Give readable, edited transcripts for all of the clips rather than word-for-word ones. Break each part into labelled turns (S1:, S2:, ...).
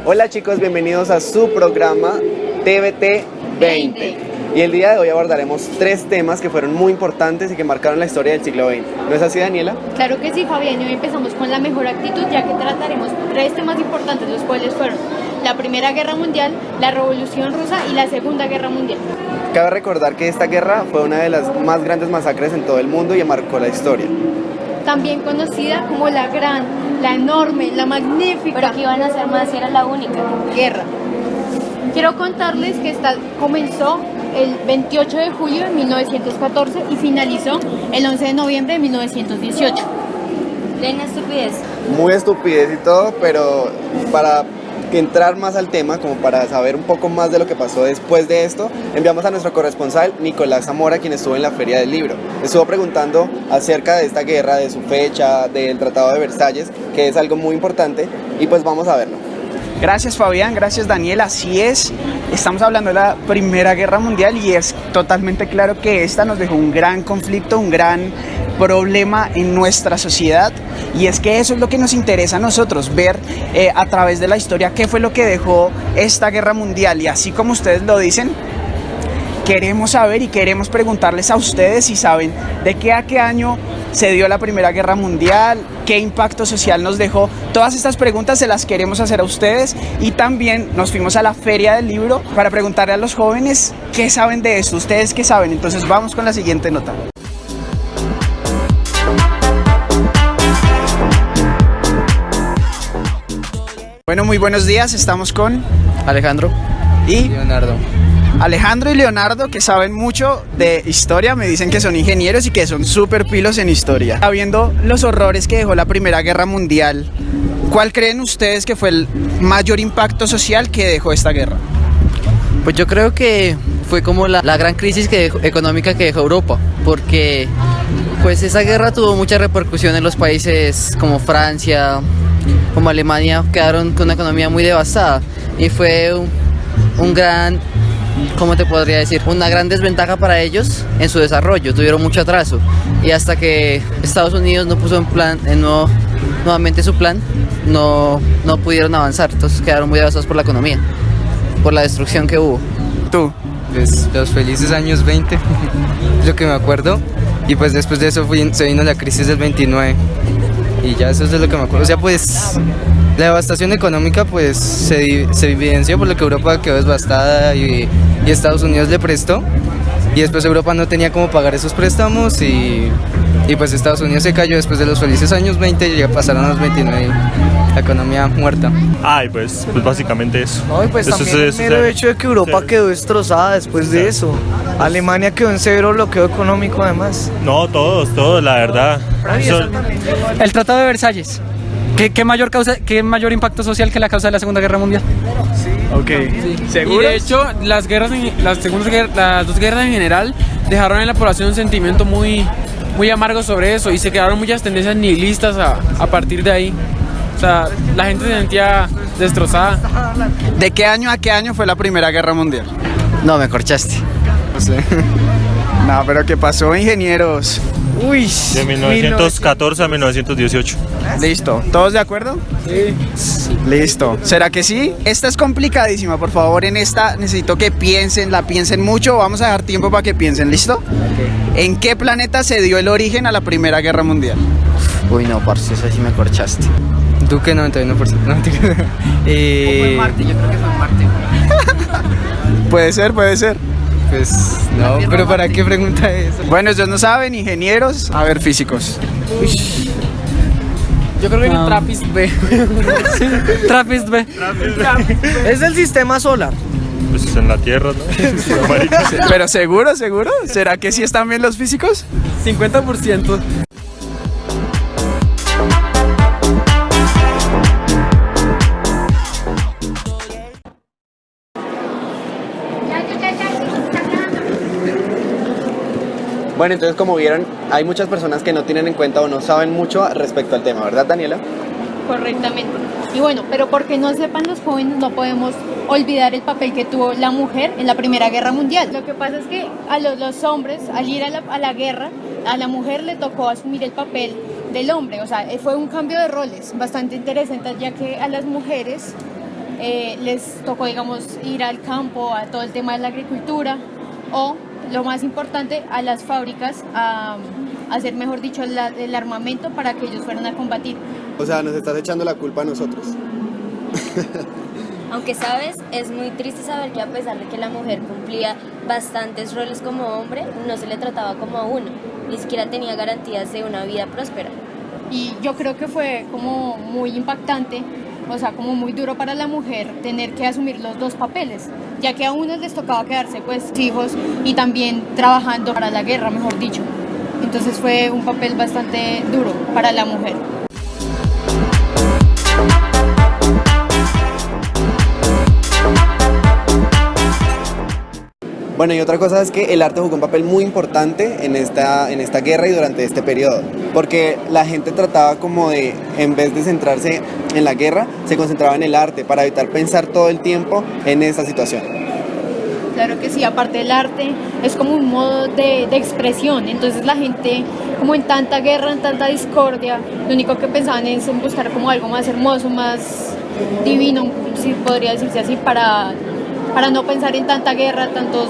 S1: Hola chicos, bienvenidos a su programa TVT 20. Y el día de hoy abordaremos 3 temas que fueron muy importantes y que marcaron la historia del siglo XX. ¿No es así, Daniela?
S2: Claro que sí, Fabián, y hoy empezamos con la mejor actitud, ya que trataremos 3 temas importantes, los cuales fueron la Primera Guerra Mundial, la Revolución Rusa y la Segunda Guerra Mundial.
S1: Cabe recordar que esta guerra fue una de las más grandes masacres en todo el mundo y marcó la historia.
S2: También conocida como la gran, la enorme, la magnífica.
S3: Pero que iban a ser más si era la única
S2: guerra. Quiero contarles que esta comenzó el 28 de julio de 1914 y finalizó el 11 de noviembre de 1918.
S3: Plena estupidez.
S1: Muy estupidez y todo, pero para entrar más al tema, como para saber un poco más de lo que pasó después de esto, enviamos a nuestro corresponsal Nicolás Zamora, quien estuvo en la Feria del Libro. Estuvo preguntando acerca de esta guerra, de su fecha, del Tratado de Versalles, que es algo muy importante, y pues vamos a verlo.
S4: Gracias Fabián, gracias Daniel, así es, estamos hablando de la Primera Guerra Mundial y es totalmente claro que esta nos dejó un gran conflicto, un gran problema en nuestra sociedad, y es que eso es lo que nos interesa a nosotros, ver a través de la historia qué fue lo que dejó esta guerra mundial, y así como ustedes lo dicen, queremos saber y queremos preguntarles a ustedes si saben de qué a qué año se dio la Primera Guerra Mundial, qué impacto social nos dejó. Todas estas preguntas se las queremos hacer a ustedes, y también nos fuimos a la Feria del Libro para preguntarle a los jóvenes qué saben de esto, ustedes qué saben. Entonces vamos con la siguiente nota. Bueno, muy buenos días, estamos con
S5: Alejandro
S4: y
S5: Leonardo.
S4: Alejandro y Leonardo, que saben mucho de historia, me dicen que son ingenieros y que son súper pilos en historia. Sabiendo los horrores que dejó la Primera Guerra Mundial, ¿cuál creen ustedes que fue el mayor impacto social que dejó esta guerra?
S5: Pues yo creo que fue como la gran crisis económica que dejó Europa, porque pues esa guerra tuvo mucha repercusión en los países como Francia, como Alemania, quedaron con una economía muy devastada, y fue un gran, ¿cómo te podría decir? Una gran desventaja para ellos en su desarrollo, tuvieron mucho atraso, y hasta que Estados Unidos no puso nuevamente su plan, no pudieron avanzar, entonces quedaron muy devastados por la economía, por la destrucción que hubo.
S4: ¿Tú?
S6: Pues los felices años 20, es lo que me acuerdo, y pues después de eso se vino la crisis del 29, y ya eso es de lo que me acuerdo. O sea, pues la devastación económica pues se evidenció por lo que Europa quedó devastada y Estados Unidos le prestó, y después Europa no tenía cómo pagar esos préstamos, y pues Estados Unidos se cayó después de los felices años 20 y ya pasaron a los 29, la economía muerta.
S7: Ay, pues básicamente eso.
S8: No, y pues
S7: Eso
S8: también el mero hecho de que Europa quedó destrozada después de eso. Alemania quedó en severo bloqueo económico además.
S7: No, todos, la verdad.
S9: El Tratado de Versalles. ¿Qué mayor impacto social que la causa de la Segunda Guerra Mundial?
S4: Ok, ¿seguro?
S9: Y de hecho, las dos guerras en general dejaron en la población un sentimiento muy amargo sobre eso, y se quedaron muchas tendencias nihilistas a partir de ahí. O sea, la gente se sentía destrozada.
S4: ¿De qué año a qué año fue la Primera Guerra Mundial?
S5: No, me corchaste.
S4: No sé. No, pero ¿qué pasó, ingenieros?
S8: Uy,
S7: De 1914 a 1918.
S4: Listo, ¿todos de acuerdo? Sí. Listo, ¿será que sí? Esta es complicadísima, por favor, en esta necesito que la piensen mucho, vamos a dejar tiempo para que piensen, ¿listo? Okay. ¿En qué planeta se dio el origen a la Primera Guerra Mundial?
S5: Uy, no, parce, eso sí me corchaste.
S6: ¿Tú qué? 91%. No,
S5: fue en Marte, yo creo que fue en Marte.
S4: Puede ser.
S6: Pues no, pero ¿para qué pregunta eso?
S4: Bueno, ellos no saben, ingenieros, a ver, físicos.
S9: Yo creo que en Trappist B. Trappist B.
S8: Es del sistema solar.
S7: Pues en la Tierra, ¿no?
S4: Pero seguro, ¿será que sí están bien los físicos?
S9: 50%.
S1: Bueno, entonces como vieron, hay muchas personas que no tienen en cuenta o no saben mucho respecto al tema, ¿verdad, Daniela?
S2: Correctamente. Y bueno, pero porque no sepan los jóvenes, no podemos olvidar el papel que tuvo la mujer en la Primera Guerra Mundial. Lo que pasa es que a los hombres, al ir a la guerra, a la mujer le tocó asumir el papel del hombre, o sea, fue un cambio de roles bastante interesante, ya que a las mujeres les tocó, digamos, ir al campo, a todo el tema de la agricultura, o lo más importante, a las fábricas a hacer, mejor dicho, el armamento para que ellos fueran a combatir.
S1: O sea, nos estás echando la culpa a nosotros.
S3: Aunque sabes, es muy triste saber que a pesar de que la mujer cumplía bastantes roles como hombre, no se le trataba como a uno, ni siquiera tenía garantías de una vida próspera.
S2: Y yo creo que fue como muy impactante, o sea, como muy duro para la mujer tener que asumir los dos papeles, ya que a unos les tocaba quedarse pues hijos y también trabajando para la guerra, mejor dicho. Entonces fue un papel bastante duro para la mujer.
S1: Bueno, y otra cosa es que el arte jugó un papel muy importante en esta guerra y durante este periodo, porque la gente trataba como de, en vez de centrarse en la guerra, se concentraba en el arte para evitar pensar todo el tiempo en esta situación.
S2: Claro que sí, aparte del arte es como un modo de expresión, entonces la gente, como en tanta guerra, en tanta discordia, lo único que pensaban es en buscar como algo más hermoso, más divino, si podría decirse así, para no pensar en tanta guerra, tantos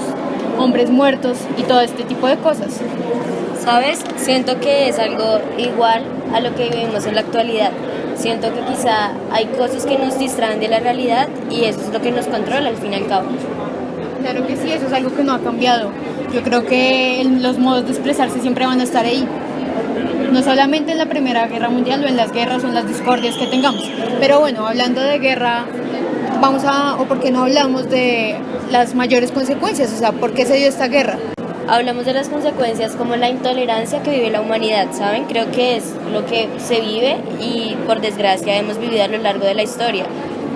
S2: hombres muertos y todo este tipo de cosas.
S3: ¿Sabes? Siento que es algo igual a lo que vivimos en la actualidad. Siento que quizá hay cosas que nos distraen de la realidad y eso es lo que nos controla al fin y al cabo.
S2: Claro que sí, eso es algo que no ha cambiado. Yo creo que los modos de expresarse siempre van a estar ahí. No solamente en la Primera Guerra Mundial o en las guerras o en las discordias que tengamos. Pero bueno, hablando de guerra, o por qué no hablamos de las mayores consecuencias, o sea, ¿por qué se dio esta guerra?
S3: Hablamos de las consecuencias como la intolerancia que vive la humanidad, ¿saben? Creo que es lo que se vive y por desgracia hemos vivido a lo largo de la historia.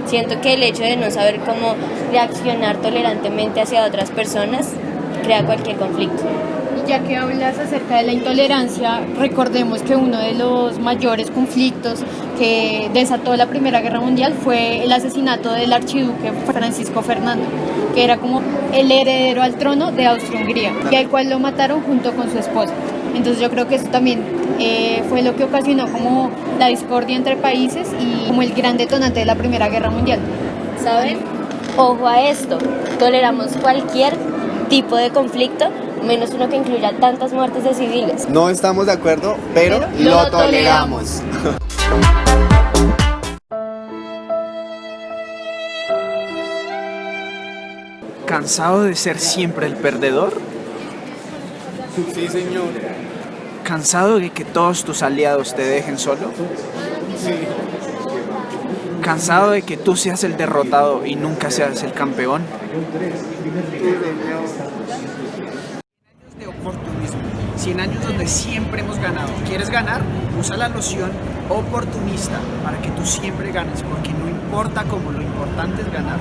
S3: Siento que el hecho de no saber cómo reaccionar tolerantemente hacia otras personas crea cualquier conflicto.
S2: Y ya que hablas acerca de la intolerancia, recordemos que uno de los mayores conflictos que desató la Primera Guerra Mundial fue el asesinato del archiduque Francisco Fernando, que era como el heredero al trono de Austria-Hungría, y al cual lo mataron junto con su esposa. Entonces yo creo que eso también fue lo que ocasionó como la discordia entre países y como el gran detonante de la Primera Guerra Mundial.
S3: ¿Saben? Ojo a esto, toleramos cualquier tipo de conflicto, menos uno que incluya tantas muertes de civiles.
S1: No estamos de acuerdo, pero lo toleramos.
S4: ¿Cansado de ser siempre el perdedor?
S1: Sí, señor.
S4: ¿Cansado de que todos tus aliados te dejen solo?
S1: Sí.
S4: ¿Cansado de que tú seas el derrotado y nunca seas el campeón? De oportunismo, 100 años donde siempre hemos ganado. ¿Quieres ganar? Usa la loción oportunista para que tú siempre ganes, porque no importa cómo, lo importante es ganar.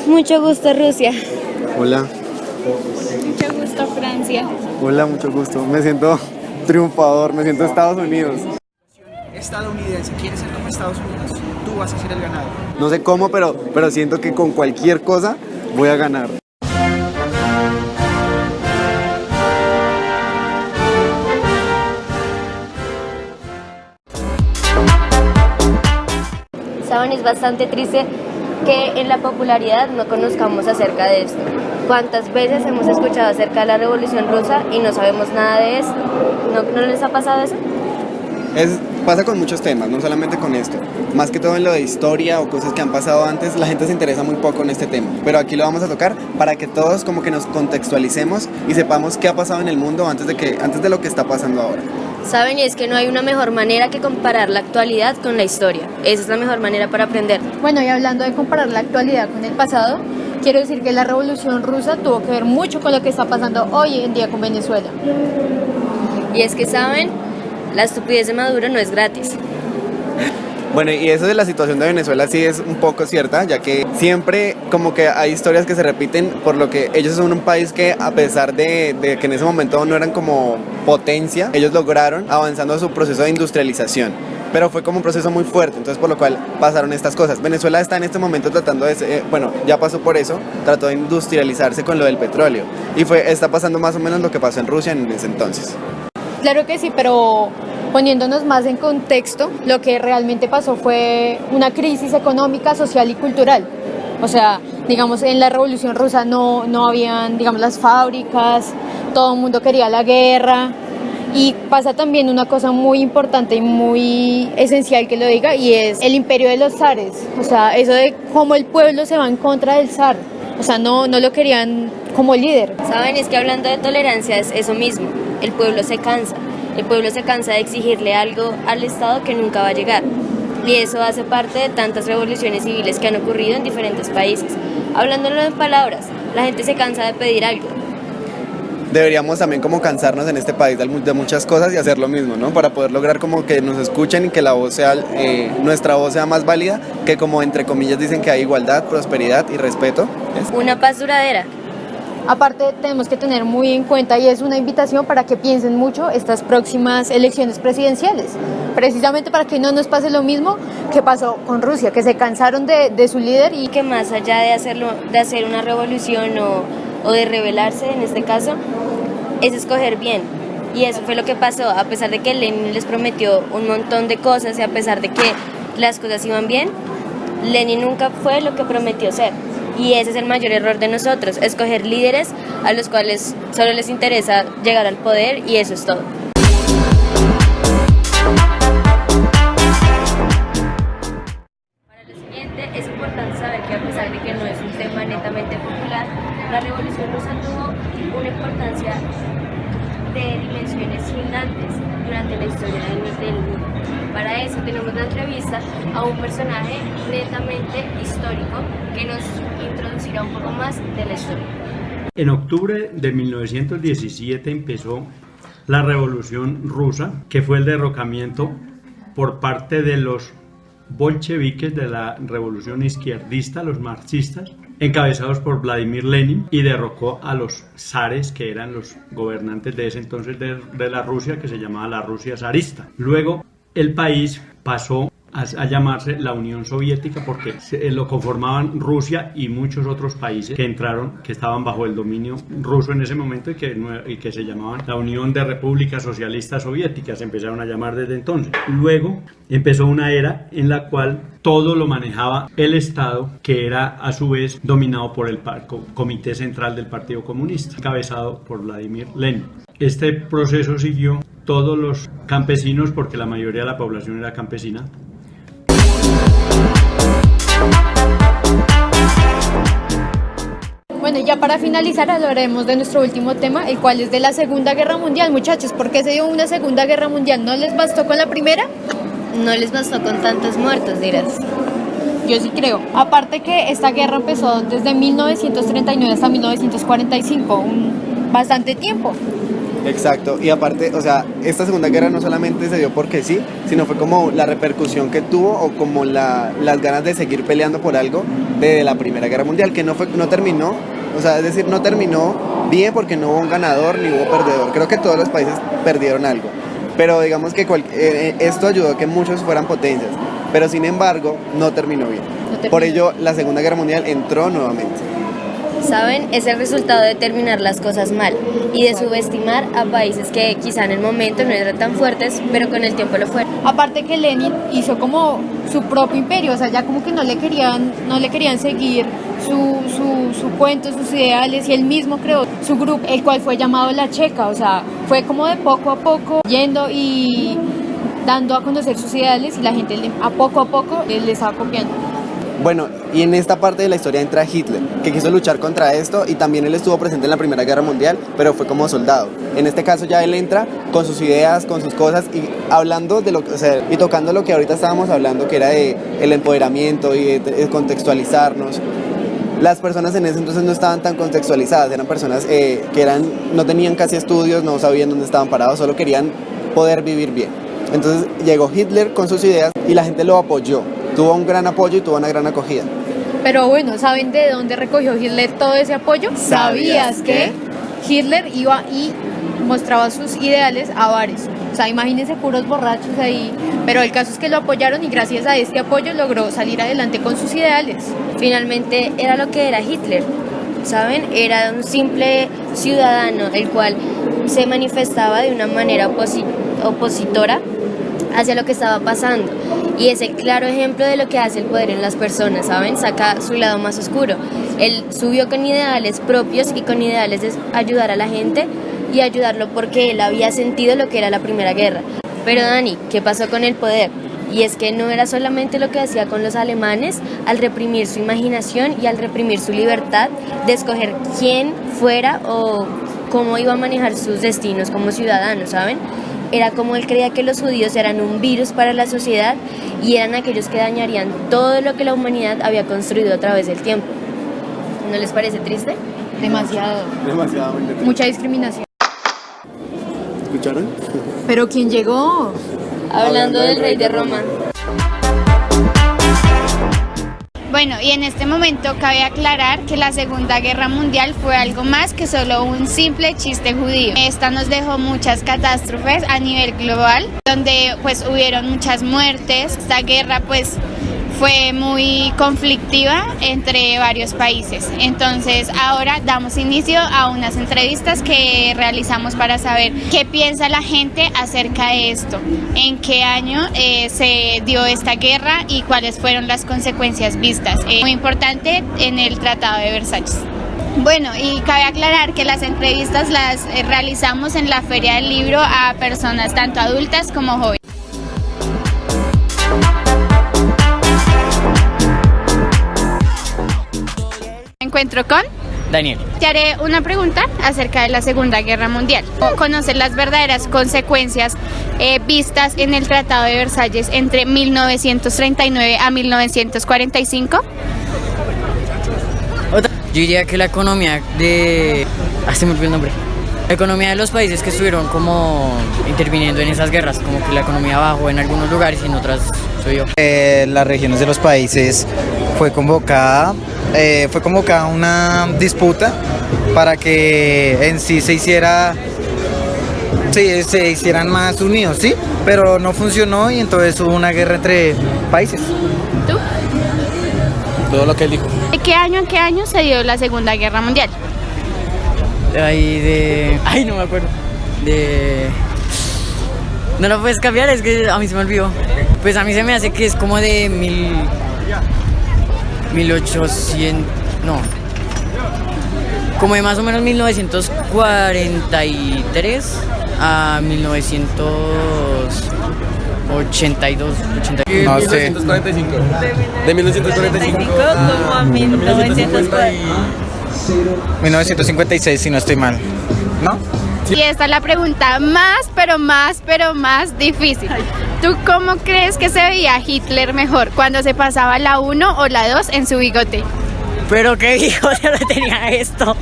S3: Mucho gusto, Rusia.
S1: Hola.
S2: Mucho gusto, Francia.
S1: Hola, mucho gusto. Me siento triunfador, me siento Estados Unidos.
S4: Estadounidense, ¿quieres ser como Estados Unidos? Tú vas a ser el ganador.
S1: No sé cómo, pero siento que con cualquier cosa voy a ganar.
S3: Saben, es bastante triste que en la popularidad no conozcamos acerca de esto. ¿Cuántas veces hemos escuchado acerca de la Revolución Rusa y no sabemos nada de esto? ¿No les ha pasado eso?
S1: Pasa con muchos temas, no solamente con esto. Más que todo en lo de historia o cosas que han pasado antes, la gente se interesa muy poco en este tema. Pero aquí lo vamos a tocar para que todos como que nos contextualicemos y sepamos qué ha pasado en el mundo antes de lo que está pasando ahora.
S3: Saben, y es que no hay una mejor manera que comparar la actualidad con la historia. Esa es la mejor manera para aprender.
S2: Bueno, y hablando de comparar la actualidad con el pasado, quiero decir que la Revolución Rusa tuvo que ver mucho con lo que está pasando hoy en día con Venezuela.
S3: Y es que, ¿saben? La estupidez de Maduro no es gratis.
S1: Bueno, y eso de la situación de Venezuela sí es un poco cierta, ya que siempre como que hay historias que se repiten, por lo que ellos son un país que, a pesar de que en ese momento no eran como potencia, ellos lograron avanzando su proceso de industrialización, pero fue como un proceso muy fuerte, entonces por lo cual pasaron estas cosas. Venezuela está en este momento tratando de, bueno, ya pasó por eso, trató de industrializarse con lo del petróleo, y está pasando más o menos lo que pasó en Rusia en ese entonces.
S2: Claro que sí, pero poniéndonos más en contexto, lo que realmente pasó fue una crisis económica, social y cultural. O sea, digamos, en la Revolución Rusa no habían, digamos, las fábricas, todo el mundo quería la guerra. Y pasa también una cosa muy importante y muy esencial que lo diga, y es el imperio de los zares. O sea, eso de cómo el pueblo se va en contra del zar. O sea, no lo querían como líder.
S3: Saben, es que hablando de tolerancia es eso mismo, el pueblo se cansa. El pueblo se cansa de exigirle algo al Estado que nunca va a llegar. Y eso hace parte de tantas revoluciones civiles que han ocurrido en diferentes países. Hablándolo en palabras, la gente se cansa de pedir algo.
S1: Deberíamos también como cansarnos en este país de muchas cosas y hacer lo mismo, ¿no? Para poder lograr como que nos escuchen y que la voz sea, nuestra voz sea más válida, que como entre comillas dicen que hay igualdad, prosperidad y respeto.
S3: Una paz duradera.
S2: Aparte, tenemos que tener muy en cuenta, y es una invitación para que piensen mucho estas próximas elecciones presidenciales, precisamente para que no nos pase lo mismo que pasó con Rusia, que se cansaron de su líder. Y
S3: que más allá de hacer una revolución o de rebelarse en este caso, es escoger bien. Y eso fue lo que pasó, a pesar de que Lenin les prometió un montón de cosas y a pesar de que las cosas iban bien, Lenin nunca fue lo que prometió ser. Y ese es el mayor error de nosotros, escoger líderes a los cuales solo les interesa llegar al poder, y eso es todo. Para lo siguiente, es importante saber que a pesar de que no es un tema netamente popular, la Revolución Rusa tuvo una importancia de dimensiones gigantes durante la historia del mundo. Para eso tenemos la entrevista a un personaje netamente histórico que nos introducirá un poco más de la historia.
S10: En octubre de 1917 empezó la Revolución Rusa, que fue el derrocamiento por parte de los bolcheviques de la revolución izquierdista, los marxistas, encabezados por Vladimir Lenin, y derrocó a los zares, que eran los gobernantes de ese entonces de la Rusia, que se llamaba la Rusia zarista. Luego el país pasó a llamarse la Unión Soviética porque lo conformaban Rusia y muchos otros países que estaban bajo el dominio ruso en ese momento y que se llamaban la Unión de Repúblicas Socialistas Soviéticas, se empezaron a llamar desde entonces. Luego empezó una era en la cual todo lo manejaba el Estado, que era a su vez dominado por el Comité Central del Partido Comunista, encabezado por Vladimir Lenin. Este proceso siguió todos los campesinos, porque la mayoría de la población era campesina.
S2: Bueno, ya para finalizar hablaremos de nuestro último tema, el cual es de la Segunda Guerra Mundial. Muchachos, ¿por qué se dio una Segunda Guerra Mundial? ¿No les bastó con la primera?
S3: No les bastó con tantos muertos, dirás.
S2: Yo sí creo. Aparte que esta guerra empezó desde 1939 hasta 1945, bastante tiempo.
S1: Exacto, y aparte, o sea, esta Segunda Guerra no solamente se dio porque sí, sino fue como la repercusión que tuvo, o como las ganas de seguir peleando por algo de la Primera Guerra Mundial, que no terminó, o sea, es decir, no terminó bien porque no hubo un ganador ni hubo perdedor. Creo que todos los países perdieron algo, pero digamos que esto ayudó a que muchos fueran potencias, pero sin embargo no terminó bien. Por ello, la Segunda Guerra Mundial entró nuevamente.
S3: ¿Saben? Es el resultado de terminar las cosas mal y de subestimar a países que quizá en el momento no eran tan fuertes, pero con el tiempo lo fueron.
S2: Aparte que Lenin hizo como su propio imperio, o sea, ya como que no le querían seguir su cuento, sus ideales, y él mismo creó su grupo, el cual fue llamado La Checa. O sea, fue como de poco a poco yendo y dando a conocer sus ideales, y la gente a poco le estaba copiando.
S1: Bueno, y en esta parte de la historia entra Hitler, que quiso luchar contra esto, y también él estuvo presente en la Primera Guerra Mundial, pero fue como soldado. En este caso ya él entra con sus ideas, con sus cosas, y hablando de y tocando lo que ahorita estábamos hablando, que era de el empoderamiento y de contextualizarnos. Las personas en ese entonces no estaban tan contextualizadas, eran personas que no tenían casi estudios, no sabían dónde estaban parados, solo querían poder vivir bien. Entonces llegó Hitler con sus ideas y la gente lo apoyó. Tuvo un gran apoyo y tuvo una gran acogida.
S2: Pero bueno, ¿saben de dónde recogió Hitler todo ese apoyo? ¿Sabías que Hitler iba y mostraba sus ideales a bares? O sea, imagínense puros borrachos ahí. Pero el caso es que lo apoyaron y gracias a este apoyo logró salir adelante con sus ideales.
S3: Finalmente era lo que era Hitler, ¿saben? Era un simple ciudadano el cual se manifestaba de una manera opositora hacia lo que estaba pasando. Y es el claro ejemplo de lo que hace el poder en las personas, ¿saben? Saca su lado más oscuro. Él subió con ideales propios y con ideales de ayudar a la gente y ayudarlo porque él había sentido lo que era la Primera Guerra. Pero Dani, ¿qué pasó con el poder? Y es que no era solamente lo que hacía con los alemanes al reprimir su imaginación y al reprimir su libertad de escoger quién fuera o cómo iba a manejar sus destinos como ciudadanos, ¿saben? Era como él creía que los judíos eran un virus para la sociedad y eran aquellos que dañarían todo lo que la humanidad había construido a través del tiempo. ¿No les parece triste?
S2: Demasiado.
S1: Demasiadamente triste.
S2: Mucha discriminación.
S1: ¿Escucharon?
S2: ¿Pero quién llegó?
S3: Hablando del rey de Roma.
S11: Bueno, y en este momento cabe aclarar que la Segunda Guerra Mundial fue algo más que solo un simple chiste judío. Esta nos dejó muchas catástrofes a nivel global, donde pues hubieron muchas muertes. Esta guerra pues fue muy conflictiva entre varios países. Entonces ahora damos inicio a unas entrevistas que realizamos para saber qué piensa la gente acerca de esto, en qué año se dio esta guerra y cuáles fueron las consecuencias vistas. Muy importante en el Tratado de Versalles. Bueno, y cabe aclarar que las entrevistas las realizamos en la Feria del Libro a personas tanto adultas como jóvenes. Encuentro con
S5: Daniel.
S11: Te haré una pregunta acerca de la Segunda Guerra Mundial. ¿Conocer las verdaderas consecuencias vistas en el Tratado de Versalles entre 1939 a 1945?
S5: Yo diría que la economía de... se me olvidó el nombre. La economía de los países que estuvieron como interviniendo en esas guerras, como que la economía bajó en algunos lugares y en otras subió.
S6: Las regiones de los países fue convocada una disputa para que en sí se hicieran más unidos, ¿sí? Pero no funcionó y entonces hubo una guerra entre países.
S11: ¿Tú?
S6: Todo lo que él dijo.
S11: ¿De qué año en qué año se dio la Segunda Guerra Mundial?
S5: No me acuerdo. No lo puedes cambiar, es que a mí se me olvidó. Pues a mí se me hace que es como de 1800... No. Como de más o menos 1943 a 1982, 81.
S6: No sé.
S12: 1945. De 1945
S3: como a 1940.
S6: 1956, si no estoy mal. ¿No?
S11: Y esta es la pregunta más difícil. ¿Tú cómo crees que se veía Hitler mejor? ¿Cuando se pasaba la 1 o la 2 en su bigote?
S5: ¿Pero qué hijo ya lo tenía esto?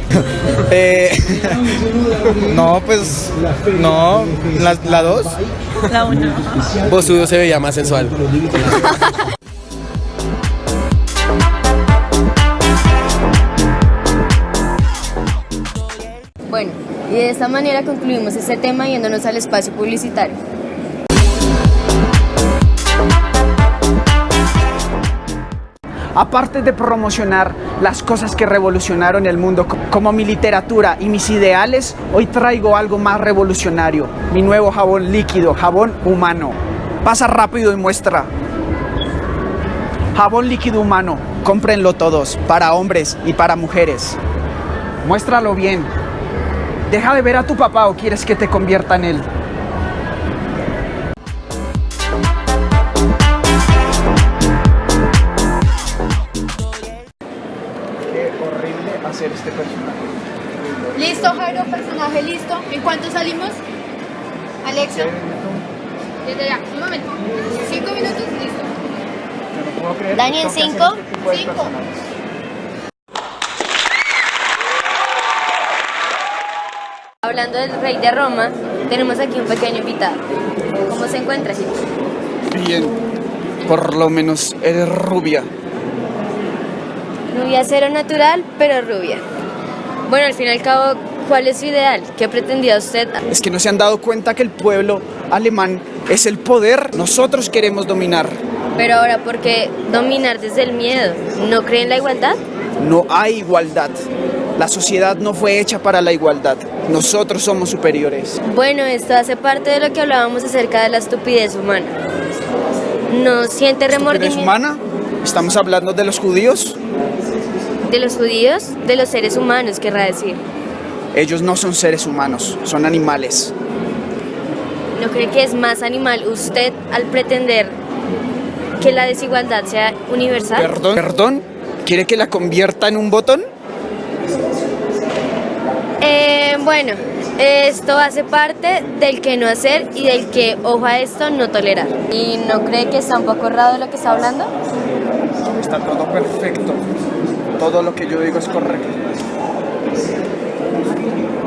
S6: No, pues... No, la 2.
S3: La 1.
S12: Bosudo se veía más sensual.
S3: Bueno, y de esta manera concluimos este tema yéndonos al espacio publicitario.
S4: Aparte de promocionar las cosas que revolucionaron el mundo, como mi literatura y mis ideales, hoy traigo algo más revolucionario, mi nuevo jabón líquido, jabón humano. Pasa rápido y muestra. Jabón líquido humano, cómprenlo todos, para hombres y para mujeres. Muéstralo bien. Deja de ver a tu papá o quieres que te convierta en él. Hacer este personaje.
S2: ¿Listo, Jairo? ¿Personaje listo? ¿En cuánto salimos? Alexa. Desde ya, un momento. 5 minutos, listo.
S6: No puedo creer.
S3: Dani, ¿en 5?
S2: 5.
S3: Hablando del rey de Roma, tenemos aquí un pequeño invitado. ¿Cómo se encuentra, Gil?
S4: Bien, por lo menos eres rubia.
S3: Rubia cero natural, pero rubia. Bueno, al fin y al cabo, ¿cuál es su ideal? ¿Qué pretendía usted?
S4: Es que no se han dado cuenta que el pueblo alemán es el poder. Nosotros queremos dominar.
S3: Pero ahora, ¿por qué dominar desde el miedo? ¿No cree en la igualdad?
S4: No hay igualdad. La sociedad no fue hecha para la igualdad. Nosotros somos superiores.
S3: Bueno, esto hace parte de lo que hablábamos acerca de la estupidez humana. ¿No siente
S4: ¿Estupidez
S3: remordimiento?
S4: humana? ¿Estamos hablando de los judíos?
S3: ¿De los judíos? De los seres humanos, querrá decir.
S4: Ellos no son seres humanos, son animales.
S3: ¿No cree que es más animal usted al pretender que la desigualdad sea universal?
S4: ¿Perdón? ¿Quiere que la convierta en un botón?
S3: Bueno, esto hace parte del que no hacer y del que, ojo a esto, no tolerar. ¿Y no cree que está un poco errado lo que está hablando?
S4: Está todo perfecto. Todo lo que yo digo es correcto.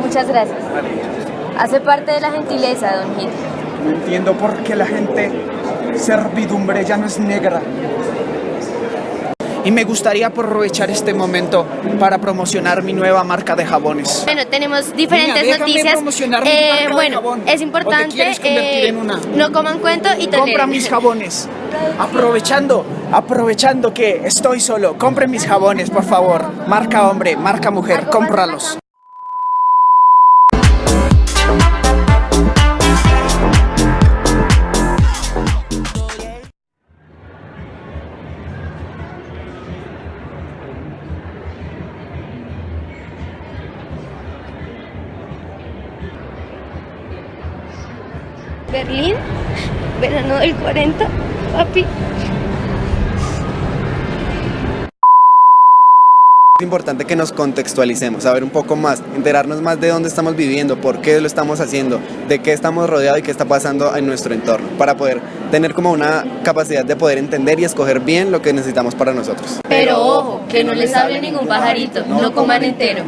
S3: Muchas gracias. Hace parte de la gentileza, don Gil.
S4: No entiendo por qué la gente servidumbre ya no es negra. Y me gustaría aprovechar este momento para promocionar mi nueva marca de jabones.
S3: Bueno, tenemos diferentes
S4: Niña, déjame
S3: noticias.
S4: promocionar mi marca de
S3: Bueno,
S4: jabón.
S3: es
S4: ¿O te
S3: importante
S4: quieres convertir en una?
S3: no coman cuento y toleren.
S4: Compra mis jabones. Aprovechando que estoy solo, compren mis jabones, por favor. Marca hombre, marca mujer, cómpralos.
S3: Berlín, verano del 40, papi.
S1: Es importante que nos contextualicemos, saber un poco más, enterarnos más de dónde estamos viviendo, por qué lo estamos haciendo, de qué estamos rodeados y qué está pasando en nuestro entorno, para poder tener como una capacidad de poder entender y escoger bien lo que necesitamos para nosotros.
S3: Pero ojo, que no les hable ningún pajarito, no coman entero.